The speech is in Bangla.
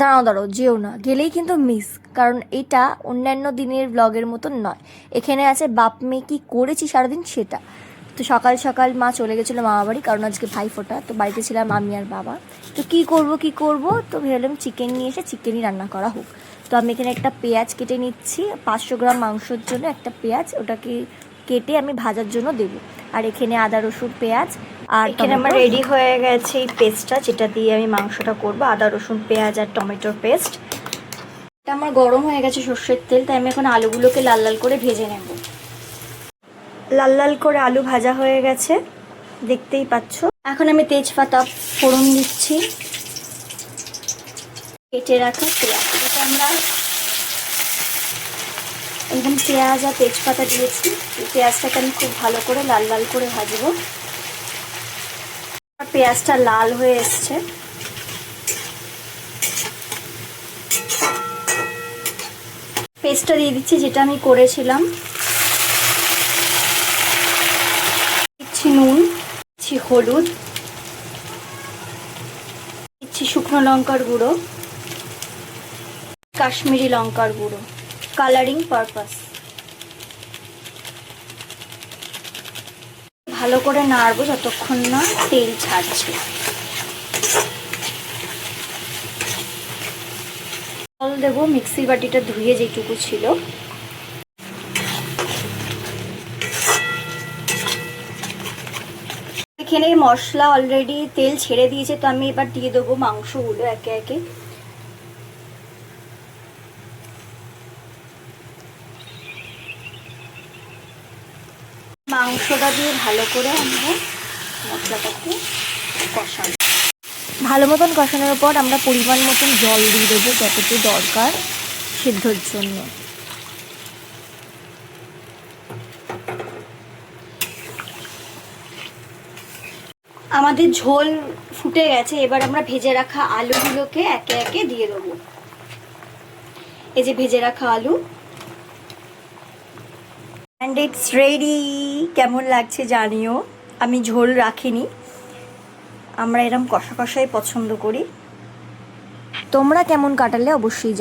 দাঁড়াও দাঁড়াও, যেও না, গেলেই কিন্তু মিস। কারণ এটা অন্যান্য দিনের ব্লগের মতন নয়। এখানে আছে বাপ মেয়ে কী করেছি সারাদিন সেটা। তো সকাল সকাল মা চলে গেছিলো মামা বাড়ি, কারণ আজকে ভাইফোঁটা। তো বাড়িতে ছিলাম আমি আর বাবা। তো কী করব, তো ভেবেলাম চিকেন নিয়ে এসে চিকেনই রান্না করা হোক। তো আমি এখানে একটা পেঁয়াজ কেটে নিচ্ছি, 500 গ্রাম মাংসর জন্য একটা পেঁয়াজ, ওটাকে কেটে আমি ভাজার জন্য দেবো। আর এখানে আদা রসুন পেঁয়াজ আর এখানে আমার রেডি হয়ে গেছে এই পেস্টটা, যেটা দিয়ে আমি মাংসটা করব। আদা রসুন পেঁয়াজ আর টমেটোর পেস্ট। এটা আমার গরম হয়ে গেছে সর্ষের তেল, তাই আমি এখন আলুগুলোকে লাল লাল করে ভেজে নেব। লাল লাল করে আলু ভাজা হয়ে গেছে, দেখতেই পাচ্ছ। এখন আমি তেজপাতা ফোড়ন দিচ্ছি, কেটে রাখা পেঁয়াজ। এটা আমরা একদম পেঁয়াজ আর তেজপাতা দিয়েছি। এই পেঁয়াজটাকে আমি খুব ভালো করে লাল লাল করে ভাজবো। পেঁয়াজটা লাল হয়ে এসছে। পেস্টটা দিয়ে দিচ্ছি যেটা আমি করেছিলাম। দিচ্ছি নুন, দিচ্ছি হলুদ, দিচ্ছি শুকনো লঙ্কার গুঁড়ো, কাশ্মীরি লঙ্কার গুঁড়ো, কালারিং পারপাস। ভালো করে নাড়বো যতক্ষণ না তেল ছাড়ছে। জল দেবো, মিক্সির বাটিটা ধুয়ে যেটুকু ছিল। এখানে মশলা অলরেডি তেল ছেড়ে দিয়েছে, তো আমি এবার দিয়ে দেবো মাংসগুলো একে একে। মাংসটা দিয়ে ভালো করে আমরা মশলাটাকে কষাবো। ভালো মতন কষানোর পর আমরা পরিমাণ মতন জল দিয়ে দেবো, যতটুকু দরকার সিদ্ধর জন্য। আমাদের ঝোল ফুটে গেছে, এবার আমরা ভেজে রাখা আলুগুলোকে একে একে দিয়ে দেবো। এই যে ভেজে রাখা আলু, অ্যান্ড ইটস রেডি। কেমন লাগছে জানিও। আমি ঝোল রাখিনি, আমরা এরম কষা কষাই পছন্দ করি। তোমরা কেমন কাটালে অবশ্যই জানিও।